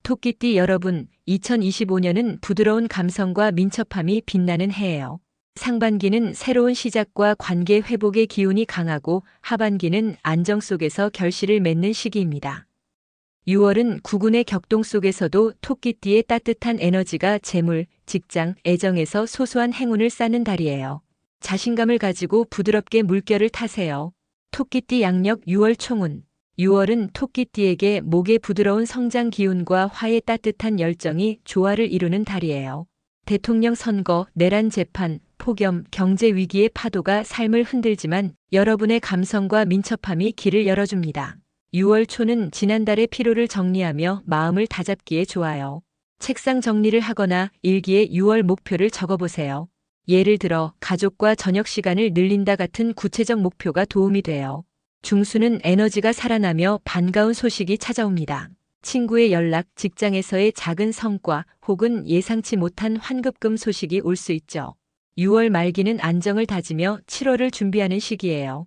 토끼띠 여러분, 2025년은 부드러운 감성과 민첩함이 빛나는 해예요. 상반기는 새로운 시작과 관계 회복의 기운이 강하고 하반기는 안정 속에서 결실을 맺는 시기입니다. 6월은 구군의 격동 속에서도 토끼띠의 따뜻한 에너지가 재물, 직장, 애정에서 소소한 행운을 쌓는 달이에요. 자신감을 가지고 부드럽게 물결을 타세요. 토끼띠 양력 6월 총운. 6월은 토끼띠에게 목의 부드러운 성장 기운과 화의 따뜻한 열정이 조화를 이루는 달이에요. 대통령 선거, 내란 재판, 폭염, 경제 위기의 파도가 삶을 흔들지만 여러분의 감성과 민첩함이 길을 열어줍니다. 6월 초는 지난달의 피로를 정리하며 마음을 다잡기에 좋아요. 책상 정리를 하거나 일기에 6월 목표를 적어보세요. 예를 들어 가족과 저녁 시간을 늘린다 같은 구체적 목표가 도움이 돼요. 중수는 에너지가 살아나며 반가운 소식이 찾아옵니다. 친구의 연락, 직장에서의 작은 성과 혹은 예상치 못한 환급금 소식이 올 수 있죠. 6월 말기는 안정을 다지며 7월을 준비하는 시기예요.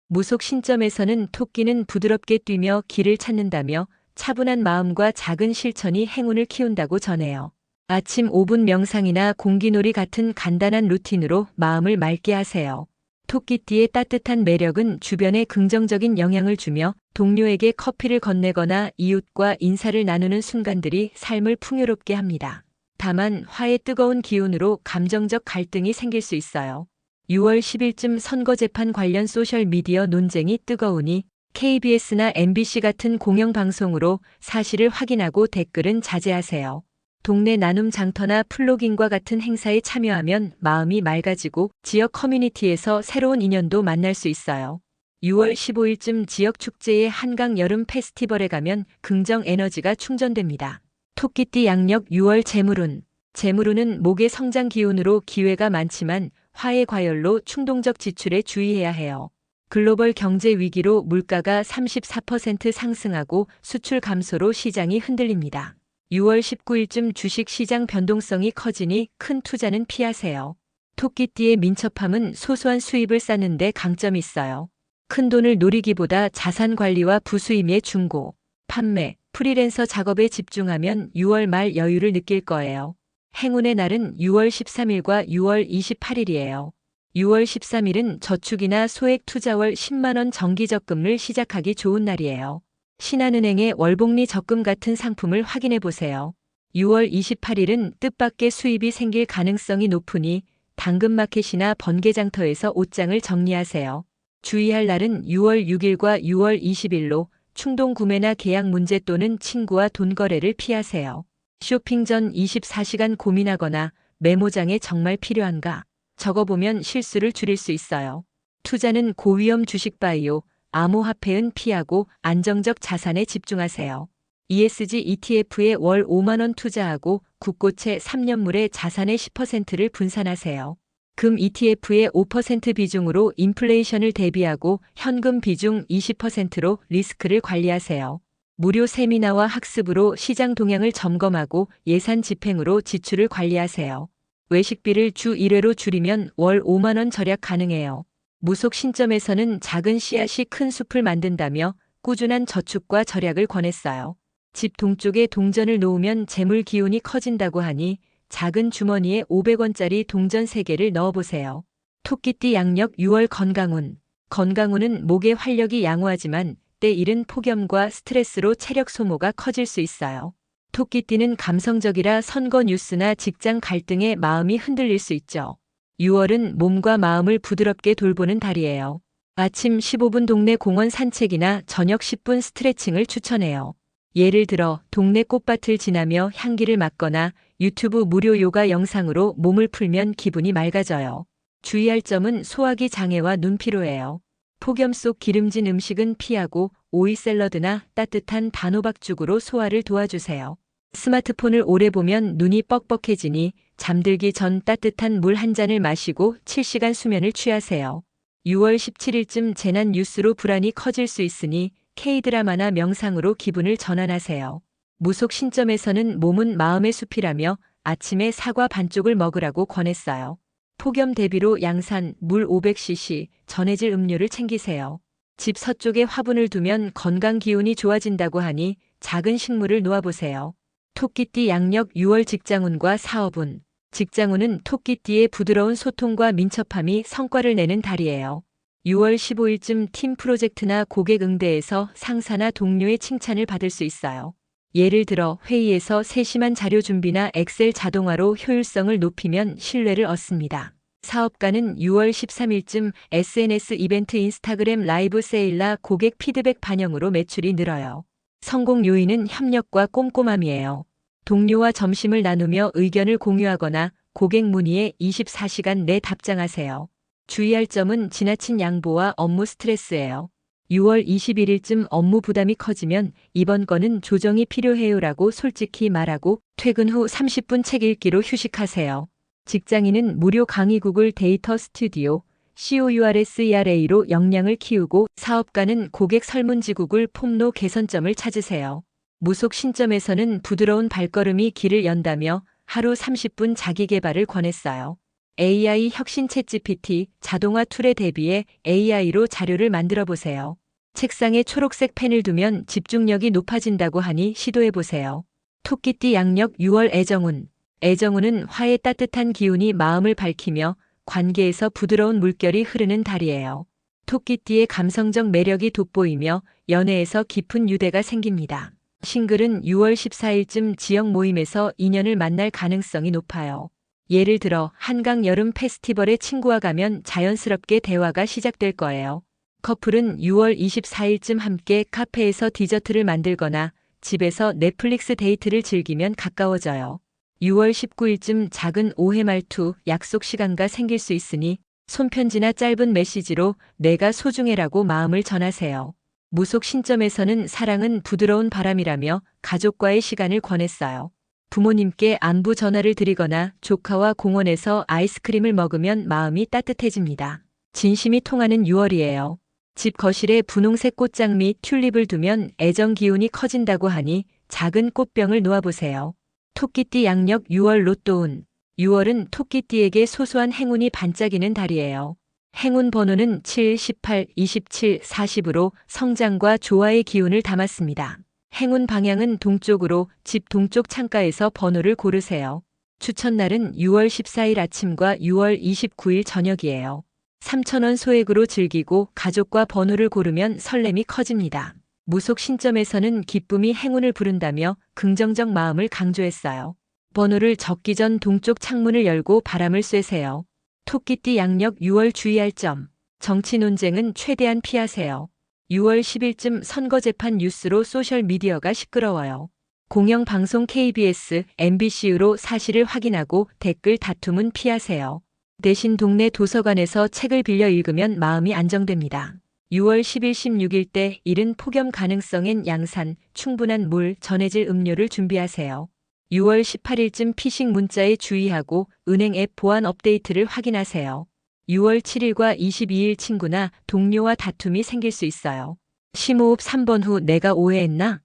무속 신점에서는 토끼는 부드럽게 뛰며 길을 찾는다며 차분한 마음과 작은 실천이 행운을 키운다고 전해요. 아침 5분 명상이나 공기놀이 같은 간단한 루틴으로 마음을 맑게 하세요. 토끼띠의 따뜻한 매력은 주변에 긍정적인 영향을 주며 동료에게 커피를 건네거나 이웃과 인사를 나누는 순간들이 삶을 풍요롭게 합니다. 다만 화의 뜨거운 기운으로 감정적 갈등이 생길 수 있어요. 6월 10일쯤 선거 재판 관련 소셜미디어 논쟁이 뜨거우니 KBS나 MBC 같은 공영방송으로 사실을 확인하고 댓글은 자제하세요. 동네 나눔 장터나 플로깅과 같은 행사에 참여하면 마음이 맑아지고 지역 커뮤니티에서 새로운 인연도 만날 수 있어요. 6월 15일쯤 지역 축제의 한강 여름 페스티벌에 가면 긍정 에너지가 충전됩니다. 토끼띠 양력 6월 재물운. 재물운은 목의 성장 기운으로 기회가 많지만 화의 과열로 충동적 지출에 주의해야 해요. 글로벌 경제 위기로 물가가 34% 상승하고 수출 감소로 시장이 흔들립니다. 6월 19일쯤 주식 시장 변동성이 커지니 큰 투자는 피하세요. 토끼띠의 민첩함은 소소한 수입을 쌓는 데 강점이 있어요. 큰 돈을 노리기보다 자산 관리와 부수임의 중고, 판매, 프리랜서 작업에 집중하면 6월 말 여유를 느낄 거예요. 행운의 날은 6월 13일과 6월 28일이에요. 6월 13일은 저축이나 소액 투자월 10만원 정기 적금을 시작하기 좋은 날이에요. 신한은행의 월복리 적금 같은 상품을 확인해 보세요. 6월 28일은 뜻밖의 수입이 생길 가능성이 높으니 당근마켓이나 번개장터에서 옷장을 정리하세요. 주의할 날은 6월 6일과 6월 20일로 충동 구매나 계약 문제 또는 친구와 돈 거래를 피하세요. 쇼핑 전 24시간 고민하거나 메모장에 정말 필요한가 적어보면 실수를 줄일 수 있어요. 투자는 고위험 주식 바이오, 암호화폐는 피하고 안정적 자산에 집중하세요. ESG ETF에 월 5만원 투자하고 국고채 3년물의 자산의 10%를 분산하세요. 금 ETF의 5% 비중으로 인플레이션을 대비하고 현금 비중 20%로 리스크를 관리하세요. 무료 세미나와 학습으로 시장 동향을 점검하고 예산 집행으로 지출을 관리하세요. 외식비를 주 1회로 줄이면 월 5만원 절약 가능해요. 무속 신점에서는 작은 씨앗이 큰 숲을 만든다며 꾸준한 저축과 절약을 권했어요. 집 동쪽에 동전을 놓으면 재물 기운이 커진다고 하니 작은 주머니에 500원짜리 동전 3개를 넣어보세요. 토끼띠 양력 6월 건강운. 건강운은 목의 활력이 양호하지만 때이른 폭염과 스트레스로 체력 소모가 커질 수 있어요. 토끼띠는 감성적이라 선거 뉴스나 직장 갈등에 마음이 흔들릴 수 있죠. 6월은 몸과 마음을 부드럽게 돌보는 달이에요. 아침 15분 동네 공원 산책이나 저녁 10분 스트레칭을 추천해요. 예를 들어 동네 꽃밭을 지나며 향기를 맡거나 유튜브 무료 요가 영상으로 몸을 풀면 기분이 맑아져요. 주의할 점은 소화기 장애와 눈피로예요. 폭염 속 기름진 음식은 피하고 오이 샐러드나 따뜻한 단호박죽으로 소화를 도와주세요. 스마트폰을 오래 보면 눈이 뻑뻑해지니 잠들기 전 따뜻한 물 한 잔을 마시고 7시간 수면을 취하세요. 6월 17일쯤 재난 뉴스로 불안이 커질 수 있으니 K드라마나 명상으로 기분을 전환하세요. 무속 신점에서는 몸은 마음의 숲이라며 아침에 사과 반쪽을 먹으라고 권했어요. 폭염 대비로 양산, 물 500cc, 전해질 음료를 챙기세요. 집 서쪽에 화분을 두면 건강 기운이 좋아진다고 하니 작은 식물을 놓아보세요. 토끼띠 양력 6월 직장운과 사업운. 직장운은 토끼띠의 부드러운 소통과 민첩함이 성과를 내는 달이에요. 6월 15일쯤 팀 프로젝트나 고객 응대에서 상사나 동료의 칭찬을 받을 수 있어요. 예를 들어 회의에서 세심한 자료 준비나 엑셀 자동화로 효율성을 높이면 신뢰를 얻습니다. 사업가는 6월 13일쯤 SNS 이벤트 인스타그램 라이브 세일이나 고객 피드백 반영으로 매출이 늘어요. 성공 요인은 협력과 꼼꼼함이에요. 동료와 점심을 나누며 의견을 공유하거나 고객 문의에 24시간 내 답장하세요. 주의할 점은 지나친 양보와 업무 스트레스예요. 6월 21일쯤 업무 부담이 커지면 이번 건은 조정이 필요해요라고 솔직히 말하고 퇴근 후 30분 책 읽기로 휴식하세요. 직장인은 무료 강의 구글 데이터 스튜디오 COURSERA로 역량을 키우고 사업가는 고객 설문지 구글 폼로 개선점을 찾으세요. 무속 신점에서는 부드러운 발걸음이 길을 연다며 하루 30분 자기 개발을 권했어요. AI 혁신 챗GPT 자동화 툴에 대비해 AI로 자료를 만들어 보세요. 책상에 초록색 펜을 두면 집중력이 높아진다고 하니 시도해 보세요. 토끼띠 양력 6월 애정운. 애정운은 화의 따뜻한 기운이 마음을 밝히며 관계에서 부드러운 물결이 흐르는 달이에요. 토끼띠의 감성적 매력이 돋보이며 연애에서 깊은 유대가 생깁니다. 싱글은 6월 14일쯤 지역 모임에서 인연을 만날 가능성이 높아요. 예를 들어 한강 여름 페스티벌에 친구와 가면 자연스럽게 대화가 시작될 거예요. 커플은 6월 24일쯤 함께 카페에서 디저트를 만들거나 집에서 넷플릭스 데이트를 즐기면 가까워져요. 6월 19일쯤 작은 오해 말투, 약속 시간가 생길 수 있으니 손편지나 짧은 메시지로 내가 소중해라고 마음을 전하세요. 무속 신점에서는 사랑은 부드러운 바람이라며 가족과의 시간을 권했어요. 부모님께 안부 전화를 드리거나 조카와 공원에서 아이스크림을 먹으면 마음이 따뜻해집니다. 진심이 통하는 6월이에요. 집 거실에 분홍색 꽃장 및 튤립을 두면 애정 기운이 커진다고 하니 작은 꽃병을 놓아보세요. 토끼띠 양력 6월 로또운. 6월은 토끼띠에게 소소한 행운이 반짝이는 달이에요. 행운 번호는 7, 18, 27, 40으로 성장과 조화의 기운을 담았습니다. 행운 방향은 동쪽으로 집 동쪽 창가에서 번호를 고르세요. 추천날은 6월 14일 아침과 6월 29일 저녁이에요. 3,000원 소액으로 즐기고 가족과 번호를 고르면 설렘이 커집니다. 무속 신점에서는 기쁨이 행운을 부른다며 긍정적 마음을 강조했어요. 번호를 적기 전 동쪽 창문을 열고 바람을 쐬세요. 토끼띠 양력 6월 주의할 점. 정치 논쟁은 최대한 피하세요. 6월 10일쯤 선거재판 뉴스로 소셜미디어가 시끄러워요. 공영방송 KBS, MBC로 사실을 확인하고 댓글 다툼은 피하세요. 대신 동네 도서관에서 책을 빌려 읽으면 마음이 안정됩니다. 6월 10일 16일 때 일은 폭염 가능성엔 양산, 충분한 물, 전해질 음료를 준비하세요. 6월 18일쯤 피싱 문자에 주의하고 은행 앱 보안 업데이트를 확인하세요. 6월 7일과 22일 친구나 동료와 다툼이 생길 수 있어요. 심호흡 3번 후 내가 오해했나?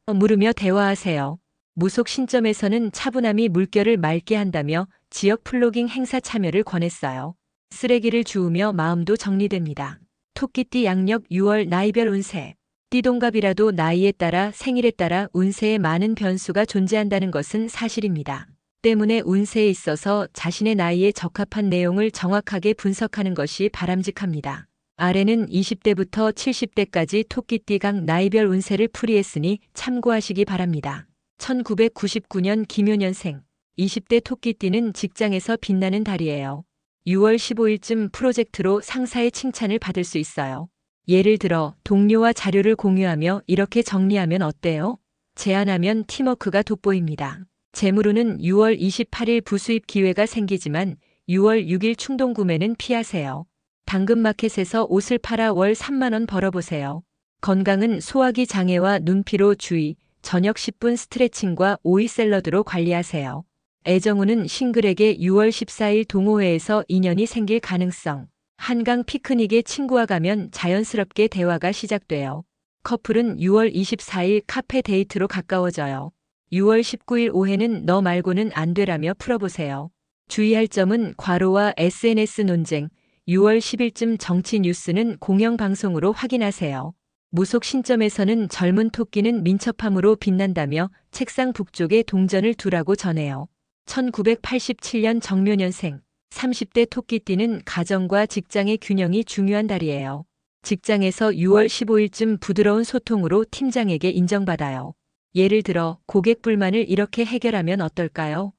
물으며 대화하세요. 무속 신점에서는 차분함이 물결을 맑게 한다며 지역 플로깅 행사 참여를 권했어요. 쓰레기를 주우며 마음도 정리됩니다. 토끼띠 양력 6월 나이별 운세. 띠동갑이라도 나이에 따라 생일에 따라 운세에 많은 변수가 존재한다는 것은 사실입니다. 때문에 운세에 있어서 자신의 나이에 적합한 내용을 정확하게 분석하는 것이 바람직합니다. 아래는 20대부터 70대까지 토끼띠 각 나이별 운세를 풀이했으니 참고하시기 바랍니다. 1999년 김효년생. 20대 토끼띠는 직장에서 빛나는 달이에요. 6월 15일쯤 프로젝트로 상사의 칭찬을 받을 수 있어요. 예를 들어 동료와 자료를 공유하며 이렇게 정리하면 어때요? 제안하면 팀워크가 돋보입니다. 재물운은 6월 28일 부수입 기회가 생기지만 6월 6일 충동 구매는 피하세요. 당근마켓에서 옷을 팔아 월 3만 원 벌어보세요. 건강은 소화기 장애와 눈피로 주의, 저녁 10분 스트레칭과 오이 샐러드로 관리하세요. 애정운은 싱글에게 6월 14일 동호회에서 인연이 생길 가능성. 한강 피크닉에 친구와 가면 자연스럽게 대화가 시작돼요. 커플은 6월 24일 카페 데이트로 가까워져요. 6월 19일 오해는 너 말고는 안 되라며 풀어보세요. 주의할 점은 과로와 SNS 논쟁. 6월 10일쯤 정치 뉴스는 공영방송으로 확인하세요. 무속 신점에서는 젊은 토끼는 민첩함으로 빛난다며 책상 북쪽에 동전을 두라고 전해요. 1987년 정묘년생 30대 토끼띠는 가정과 직장의 균형이 중요한 달이에요. 직장에서 6월 15일쯤 부드러운 소통으로 팀장에게 인정받아요. 예를 들어 고객 불만을 이렇게 해결하면 어떨까요?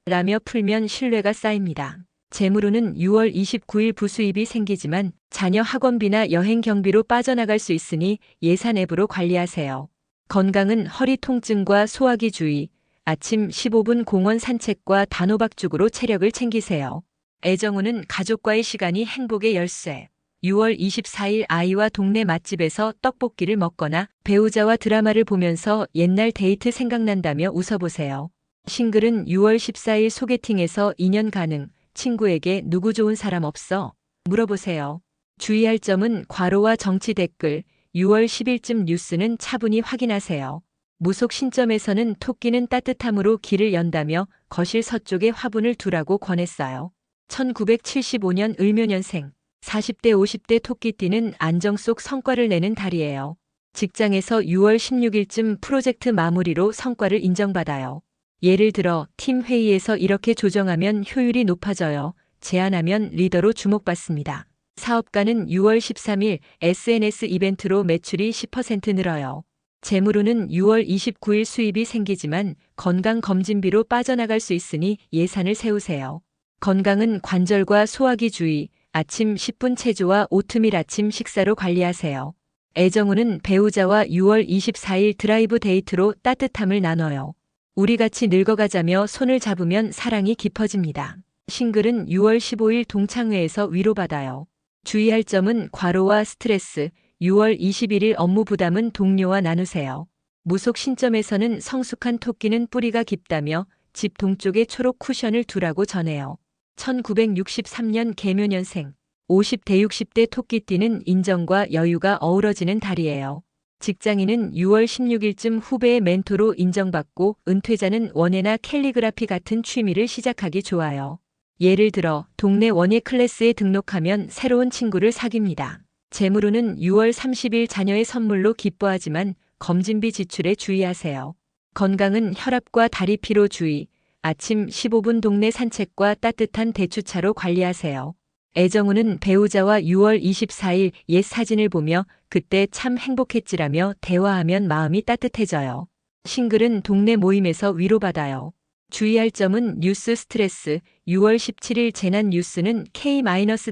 라며 풀면 신뢰가 쌓입니다. 재물운은 6월 29일 부수입이 생기지만 자녀 학원비나 여행 경비로 빠져나갈 수 있으니 예산 앱으로 관리하세요. 건강은 허리 통증과 소화기 주의, 아침 15분 공원 산책과 단호박죽으로 체력을 챙기세요. 애정운은 가족과의 시간이 행복의 열쇠. 6월 24일 아이와 동네 맛집에서 떡볶이를 먹거나 배우자와 드라마를 보면서 옛날 데이트 생각난다며 웃어보세요. 싱글은 6월 14일 소개팅에서 인연 가능, 친구에게 누구 좋은 사람 없어? 물어보세요. 주의할 점은 과로와 정치 댓글, 6월 10일쯤 뉴스는 차분히 확인하세요. 무속 신점에서는 토끼는 따뜻함으로 길을 연다며 거실 서쪽에 화분을 두라고 권했어요. 1975년 을묘년생 40대 50대 토끼띠는 안정 속 성과를 내는 달이에요. 직장에서 6월 16일쯤 프로젝트 마무리로 성과를 인정받아요. 예를 들어 팀 회의에서 이렇게 조정하면 효율이 높아져요. 제안하면 리더로 주목받습니다. 사업가는 6월 13일 SNS 이벤트로 매출이 10% 늘어요. 재물운은 6월 29일 수입이 생기지만 건강검진비로 빠져나갈 수 있으니 예산을 세우세요. 건강은 관절과 소화기 주의, 아침 10분 체조와 오트밀 아침 식사로 관리하세요. 애정운은 배우자와 6월 24일 드라이브 데이트로 따뜻함을 나눠요. 우리 같이 늙어가자며 손을 잡으면 사랑이 깊어집니다. 싱글은 6월 15일 동창회에서 위로받아요. 주의할 점은 과로와 스트레스, 6월 21일 업무 부담은 동료와 나누세요. 무속 신점에서는 성숙한 토끼는 뿌리가 깊다며 집 동쪽에 초록 쿠션을 두라고 전해요. 1963년 개묘년생 50대 60대 토끼띠는 인정과 여유가 어우러지는 달이에요. 직장인은 6월 16일쯤 후배의 멘토로 인정받고 은퇴자는 원예나 캘리그라피 같은 취미를 시작하기 좋아요. 예를 들어 동네 원예 클래스에 등록하면 새로운 친구를 사귀입니다. 재물운은 6월 30일 자녀의 선물로 기뻐하지만 검진비 지출에 주의하세요. 건강은 혈압과 다리 피로 주의, 아침 15분 동네 산책과 따뜻한 대추차로 관리하세요. 애정운은 배우자와 6월 24일 옛 사진을 보며 그때 참 행복했지라며 대화하면 마음이 따뜻해져요. 싱글은 동네 모임에서 위로받아요. 주의할 점은 뉴스 스트레스, 6월 17일 재난 뉴스는 K-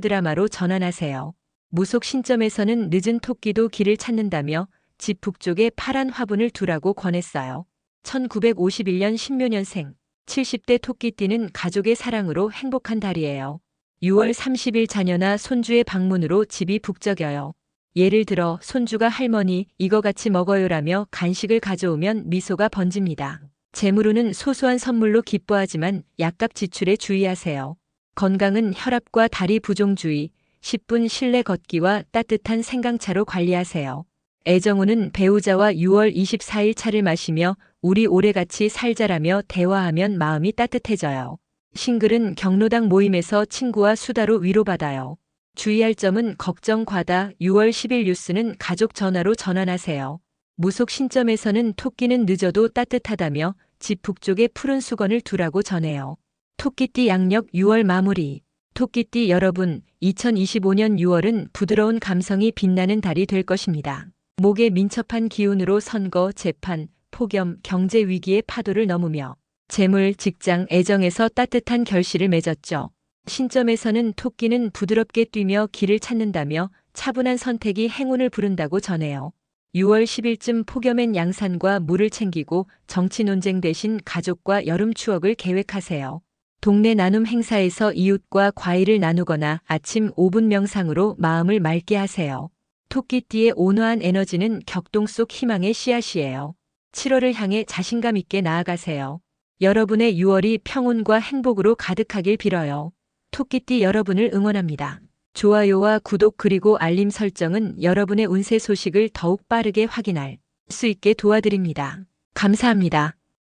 드라마로 전환하세요. 무속 신점에서는 늦은 토끼도 길을 찾는다며 집 북쪽에 파란 화분을 두라고 권했어요. 1951년 신묘년생 70대 토끼띠는 가족의 사랑으로 행복한 달이에요. 6월 30일 자녀나 손주의 방문으로 집이 북적여요. 예를 들어 손주가 할머니 이거 같이 먹어요라며 간식을 가져오면 미소가 번집니다. 재물운은 소소한 선물로 기뻐하지만 약값 지출에 주의하세요. 건강은 혈압과 다리 부종주의, 10분 실내 걷기와 따뜻한 생강차로 관리하세요. 애정운은 배우자와 6월 24일 차를 마시며 우리 오래같이 살자라며 대화하면 마음이 따뜻해져요. 싱글은 경로당 모임에서 친구와 수다로 위로받아요. 주의할 점은 걱정 과다, 6월 10일 뉴스는 가족 전화로 전환하세요. 무속 신점에서는 토끼는 늦어도 따뜻하다며 집 북쪽에 푸른 수건을 두라고 전해요. 토끼띠 양력 6월 마무리. 토끼띠 여러분, 2025년 6월은 부드러운 감성이 빛나는 달이 될 것입니다. 목에 민첩한 기운으로 선거, 재판, 폭염, 경제 위기의 파도를 넘으며 재물, 직장, 애정에서 따뜻한 결실을 맺었죠. 신점에서는 토끼는 부드럽게 뛰며 길을 찾는다며 차분한 선택이 행운을 부른다고 전해요. 6월 10일쯤 폭염엔 양산과 물을 챙기고 정치 논쟁 대신 가족과 여름 추억을 계획하세요. 동네 나눔 행사에서 이웃과 과일을 나누거나 아침 5분 명상으로 마음을 맑게 하세요. 토끼띠의 온화한 에너지는 격동 속 희망의 씨앗이에요. 7월을 향해 자신감 있게 나아가세요. 여러분의 6월이 평온과 행복으로 가득하길 빌어요. 토끼띠 여러분을 응원합니다. 좋아요와 구독 그리고 알림 설정은 여러분의 운세 소식을 더욱 빠르게 확인할 수 있게 도와드립니다. 감사합니다.